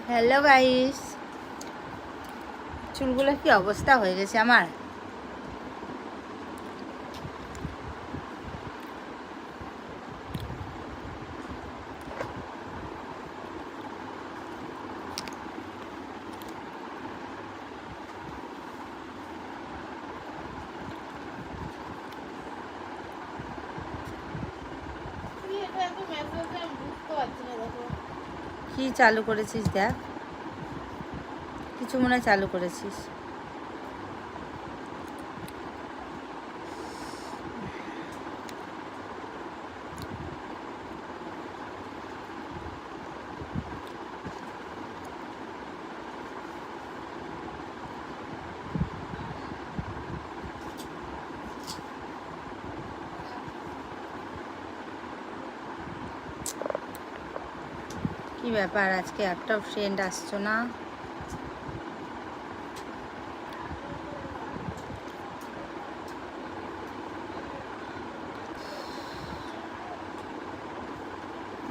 Hello guys, চুলগুলো কি অবস্থা হয়ে গেছে আমার। কি চালু করেছিস দেখ, কিছু মনে হয় চালু করেছিস। কি ব্যাপার, আজকে একটা ফ্রেন্ড আসছো না?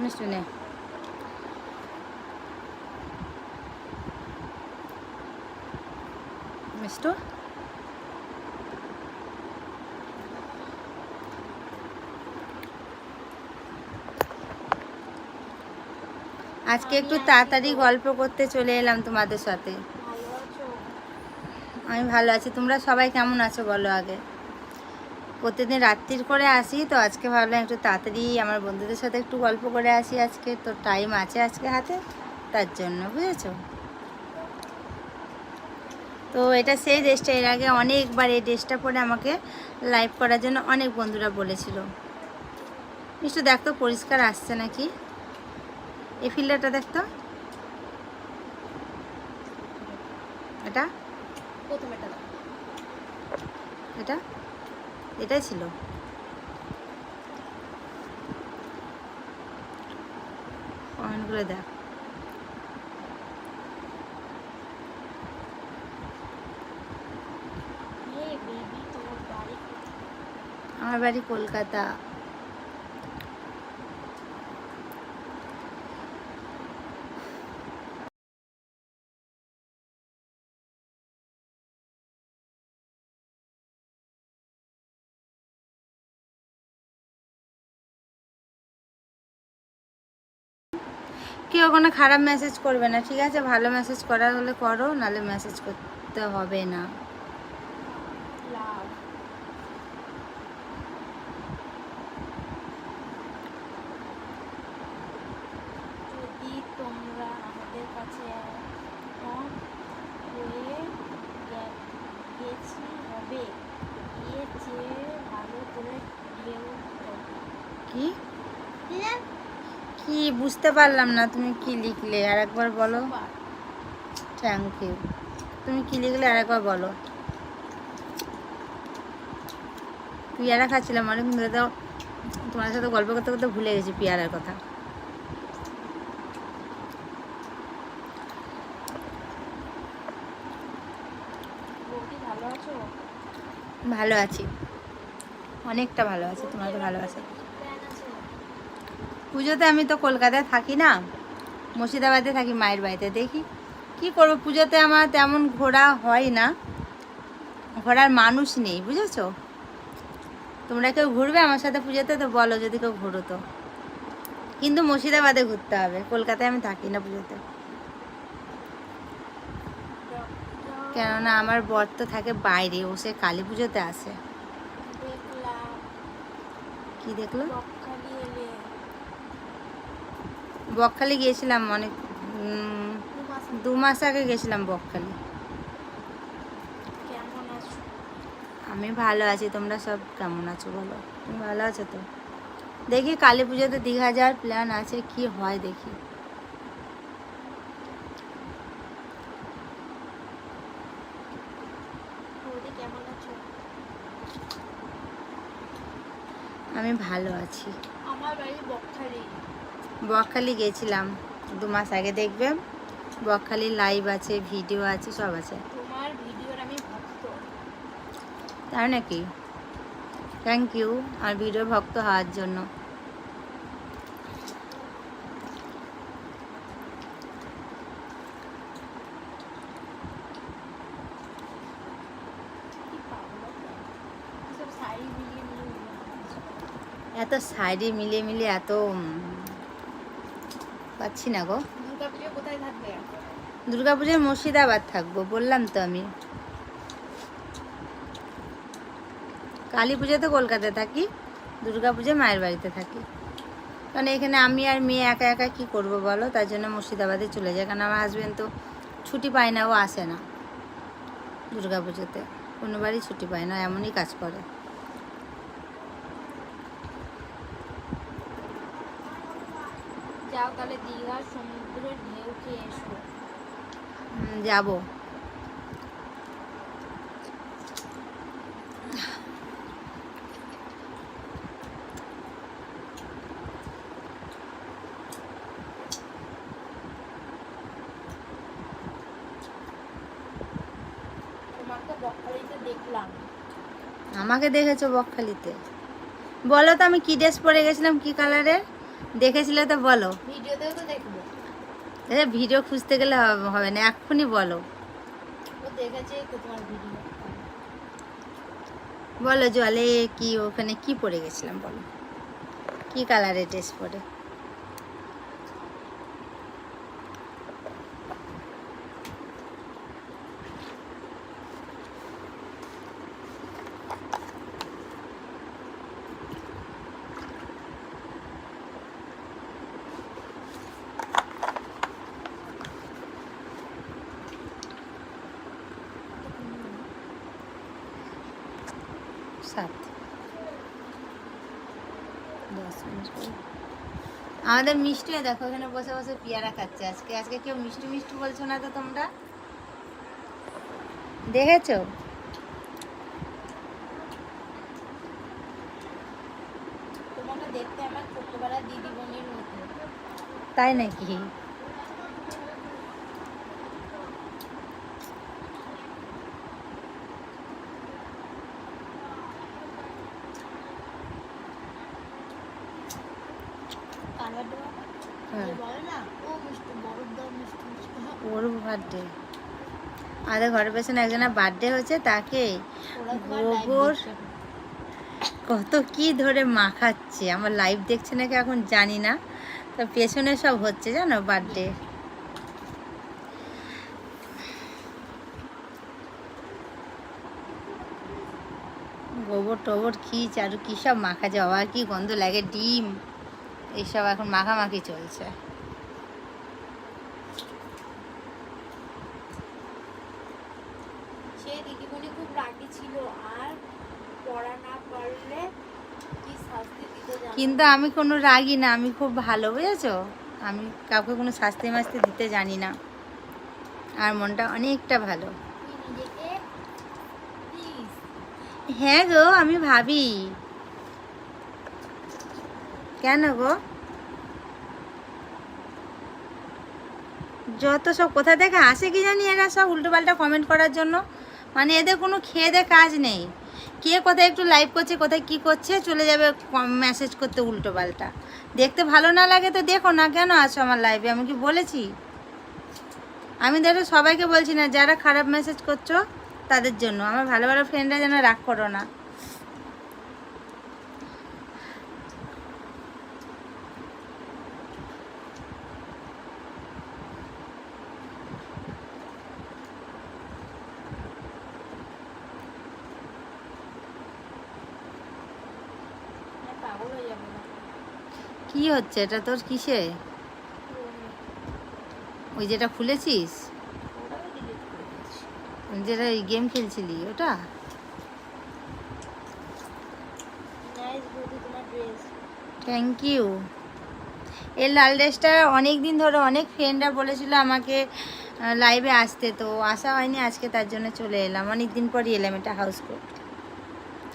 মিষ্টি নে। মিষ্টু, আজকে একটু তাড়াতাড়ি গল্প করতে চলে এলাম তোমাদের সাথে। আমি ভালো আছি, তোমরা সবাই কেমন আছো বলো আগে। প্রতিদিন রাত্রির করে আসি, তো আজকে ভাবলাম একটু তাড়াতাড়ি আমার বন্ধুদের সাথে একটু গল্প করে আসি। আজকে তো টাইম আছে আজকে হাতে, তার জন্য বুঝেছো। তো এটা সেই ড্রেসটা, এর আগে অনেকবার এই ড্রেসটা পরে আমাকে লাইভ করার জন্য অনেক বন্ধুরা বলেছিল। মিষ্টু দেখ তো পরিষ্কার আসছে নাকি, এই ফিল্টারটা দেখতো। এটা এটা এটাই ছিল। কমেন্টগুলো দেখ। আমার বাড়ি কলকাতা। কেউ কোনো খারাপ মেসেজ করবে না, ঠিক আছে? ভালো মেসেজ করার হলে করো, নাহলে মেসেজ করতে হবে না। যদি তোমরা আমাদের কাছে হয়ে গেছি হবে, এর চেয়ে ভালো করে কেউ কি কি বুঝতে পারলাম না, তুমি কি লিখলে আর একবার বলো। Thank you. তুমি কি লিখলে আর একবার বলো। পেয়ারা খাচ্ছিলাম অনেকক্ষণ ধরে, তো তোমার সাথে গল্প করতে করতে ভুলে গেছি পেয়ারার কথা। ভালো আছো? ভালো আছি, অনেকটা ভালো আছি, তোমার তো ভালো আছে। পুজোতে আমি তো কলকাতায় থাকি না, মুর্শিদাবাদে থাকি মায়ের বাড়িতে। দেখি কি করবো, পুজোতে আমার তেমন ঘোরা হয় না, ঘোরার মানুষ নেই বুঝেছো। তোমরা কেউ ঘুরবে আমার সাথে পুজোতে তো বলো, যদি কেউ ঘুরো তো। কিন্তু মুর্শিদাবাদে ঘুরতে হবে, কলকাতায় আমি থাকি না পুজোতে। কেননা আমার বর তো থাকে বাইরে, ও সে কালী পুজোতে আসে। কি দেখলো? বকখালি গিয়েছিলাম অনেক, 2 মাস আগে গেছিলাম বকখালি। আমি ভালো আছি, তোমরা সব কেমন আছো বলো। তুমি ভালো আছো তো? দেখি কালী পুজোতে দীঘা যাওয়ার প্ল্যান আছে, কি হয় দেখি। আমি ভালো আছি। আমার বাড়ি বকখালি। বকখালি গেছিলাম 2 মাস আগে, দেখবে বকখালি লাইভ আছে, ভিডিও আছে, সব আছে। তোমার ভিডিওর আমি ভক্ত। তাই নাকি? থ্যাংক ইউ আর ভিডিও ভক্ত হওয়ার জন্য। এত সাইডে মিলিয়ে মিলিয়ে এত পাচ্ছি না গো। দুর্গাপুজো কোথায় থাকবে? দুর্গাপুজোয় মুর্শিদাবাদ থাকবো, বললাম তো আমি। কালী পুজোতে কলকাতায় থাকি, দুর্গাপুজোয় মায়ের বাড়িতে থাকি। কারণ এখানে আমি আর মেয়ে একা একা কী করবো বলো, তার জন্য মুর্শিদাবাদে চলে যায়। কারণ আমার হাজব্যান্ড তো ছুটি পায় না, ও আসে না দুর্গাপুজোতে, কোনোবারই ছুটি পায় না, এমনই কাজ করে। যাও তাহলে দীঘার সমুদ্রের ঢেউ খেয়ে এসো। যাবো। তোমাকে বকখালিতে দেখলাম। আমাকে দেখেছো বকখালিতে? বলো তো আমি কি ড্রেস পরে গেছিলাম, কি কালারের দেখেছিলে তো বলো। ভিডিওতেও তো দেখবো। ভিডিও খুঁজতে গেলে হবে না, এক্ষুনি বলো। ও দেখেছে তো তোমার ভিডিও। বলো জলে কি, ওখানে কি পরে গেছিলাম বলো, কি কালারের ড্রেস পরে। সাত 10 মিনিট করে। আমাদের মিষ্টি দেখো এখানে বসে বসে পেয়ারা খাচ্ছে। আজকে আজকে কেউ মিষ্টি মিষ্টি বলছো না তো তোমরা, দেখেছো? তোমাকে দেখতে আমার ছোটবেলার দিদিমণির মতো। তাই নাকি? কালার দেওয়া হ্যাঁ, বলে না ও মিষ্টি বরফ দাও মিষ্টি মিষ্টি। ওর বার্থডে, আমাদের ঘরের পেছনে একজনের বার্থডে হচ্ছে, তাকে ওরা তোমার লাইভ গোবর দেখছে। কত কি ধরে মাখাচ্ছে। আমার লাইভ দেখছে নাকি এখন জানি না, তো পেছনে সব হচ্ছে জানো বার্থডে। গোবর টোবর কি চারু কী সব মাখাচ্ছে, বাবা কি গন্ধ লাগে, ডিম এইসব এখন মাখামাখি চলছে। সে দিদিমণি খুব রাগী ছিল আর পড়া না পারলে কি শাস্তি দিতে জানো। কিন্তু আমি কোনো রাগী না, আমি খুব ভালো, বুঝেছো? আমি কাউকে কোনো শাস্তি মাস্তি দিতে জানি না, আর মনটা অনেকটা ভালো। তুই নিজেকে প্লিজ। হ্যাঁ গো, আমি ভাবি। কেন গো? যত সব কোথা থেকে আসে কি জানি, এরা সব উল্টোপাল্টা কমেন্ট করার জন্য। মানে এদের কোনো খেয়ে দে কাজ নেই, কে কোথায় একটু লাইভ করছে, কোথায় কি করছে, চলে যাবে মেসেজ করতে উল্টোপাল্টা। দেখতে ভালো না লাগে তো দেখো না, কেন আসো আমার লাইভে? আমি কি বলেছি? আমি দেখো সবাইকে বলছি না, যারা খারাপ মেসেজ করছো তাদের জন্য। আমার ভালো ভালো ফ্রেন্ডরা যেন রাগ করো না। আমি পাগল হয়ে যাবো না। কি হচ্ছে এটা তোর, কিসে? ওই যেটা খুলেছিস, ওটাও ডিলিট করে দিয়েছি। যেটা গেম খেলছিলি ওটা? নাইস বৌদি তোমার ড্রেস। Thank you. এই লাল ড্রেসটা অনেক দিন ধরে অনেক ফ্রেন্ডরা বলেছিল আমাকে লাইভে আসতে, তো আসা হয়নি আজকে, তার জন্য চলে এলাম। অনেক দিন পরই এলাম এটা হাউস কোট।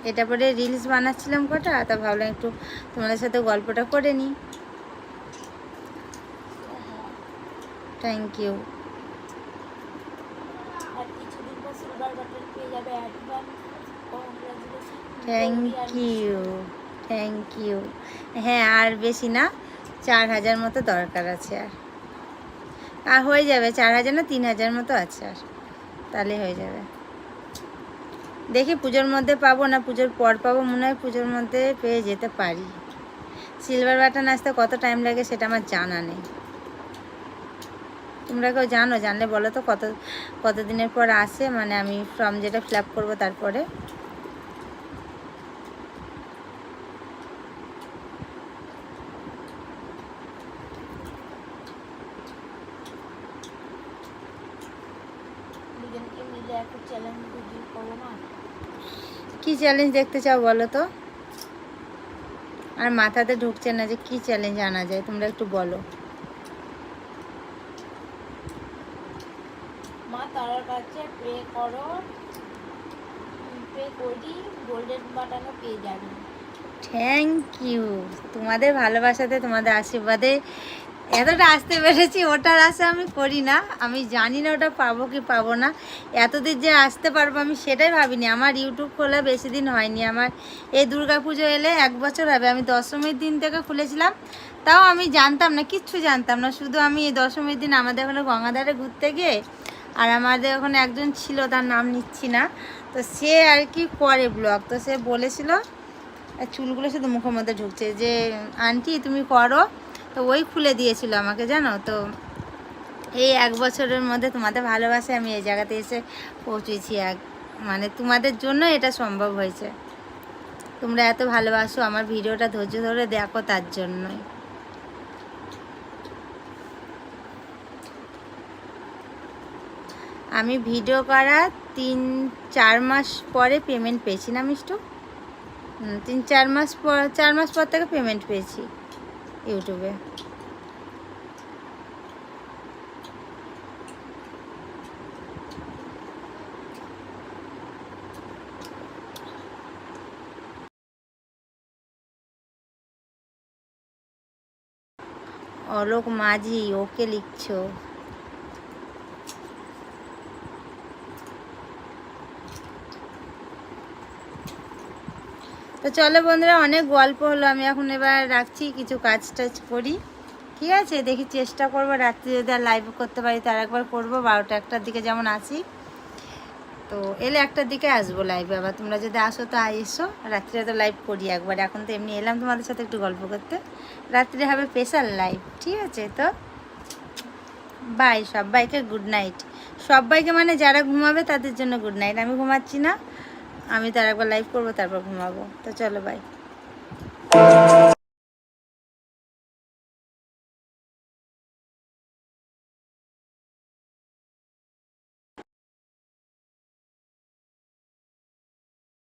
এটা পরে রিলস বানাচ্ছিলাম কটা, তা ভাবলাম একটু তোমাদের সাথে গল্পটা করে নিই। Thank you. আর কিছুদিন পর সিলভার বাটন পেয়ে যাবে। Advance congratulation. Thank you, thank you. হ্যাঁ, আর বেশি না, 4000 মতো দরকার আছে। আর হয়ে যাবে, 4000 না 3000 মতো আছে, আর তাহলে হয়ে যাবে। দেখি পুজোর মধ্যে পাবো না পুজোর পর পাবো, মনে হয় পুজোর মধ্যে পেয়ে যেতে পারি। সিলভার বাটন আসতে কত টাইম লাগে সেটা আমার জানা নেই। তোমরা কেউ জানো? জানলে বলো তো কত দিনের পর আসে, মানে আমি ফর্ম যেটা ফিল আপ করবো তারপরে। দুজনকে মিলে একটা চ্যালেঞ্জ ভিডিও করবো না? কি চ্যালেঞ্জ দেখতে চাও বলো তো? আর মাথাতে ঢুকছে না যে কি চ্যালেঞ্জ আনা যায়, তোমরা একটু বলো। মা তারার কাছে প্রে করো, প্রে করি গোল্ডেন বাটনও পেয়ে যাবে। Thank you. তোমাদের ভালোবাসাতে, তোমাদের আশীর্বাদে এতটা আসতে পেরেছি, ওটার আশা আমি করি না। আমি জানি না ওটা পাবো কি পাবো না। এতদিন যে আসতে পারবো আমি সেটাই ভাবিনি। আমার ইউটিউব খোলা বেশি দিন হয়নি, আমার এই দুর্গাপুজো এলে 1 বছর হবে। আমি দশমীর দিন থেকে খুলেছিলাম, তাও আমি জানতাম না, কিচ্ছু জানতাম না। শুধু আমি এই দশমীর দিন আমাদের ওখানে গঙ্গাধারে ঘুরতে গিয়ে, আর আমাদের ওখানে একজন ছিল, তার নাম নিচ্ছি না, তো সে আর কি করে ব্লগ, তো সে বলেছিল, চুলগুলো শুধু মুখের মধ্যে ঢুকছে, যে আন্টি তুমি করো, তো ওই খুলে দিয়েছিল আমাকে, জানো তো। এই 1 বছরের মধ্যে তোমাদের ভালোবাসায় আমি এই জায়গাতে এসে পৌঁছেছি। মানে তোমাদের জন্য এটা সম্ভব হয়েছে। তোমরা এত ভালোবাসো, আমার ভিডিওটা ধৈর্য ধরে দেখো, তার জন্যই। আমি ভিডিও করা 3-4 মাস পরে পেমেন্ট পেয়েছি না মিষ্টু? 3-4 মাস পর, 4 মাস পর থেকে পেমেন্ট পেয়েছি ইউটিউবে। অলোক মাঝি, ওকে লিখছো? তো চলো বন্ধুরা, অনেক গল্প হলো, আমি এখন এবার রাখছি, কিছু কাজ টাজ করি, ঠিক আছে? দেখি চেষ্টা করবো রাত্রি যদি আর লাইভ করতে পারি তার একবার করবো, 12টা-1টার দিকে যেমন আসি, তো এলে 1টার দিকে আসবো লাইভে। আবার তোমরা যদি আসো তো এসো, রাত্রে তো লাইভ করি একবার। এখন তো এমনি এলাম তোমাদের সাথে একটু গল্প করতে, রাত্রে হবে স্পেশাল লাইভ, ঠিক আছে? তো বাই, সবাইকে গুড নাইট। সবাইকে মানে যারা ঘুমাবে তাদের জন্য গুড নাইট। আমি ঘুমাচ্ছি না, আমি তার একবার লাইভ করবো, তারপর ঘুমাবো। তো চলো বাই।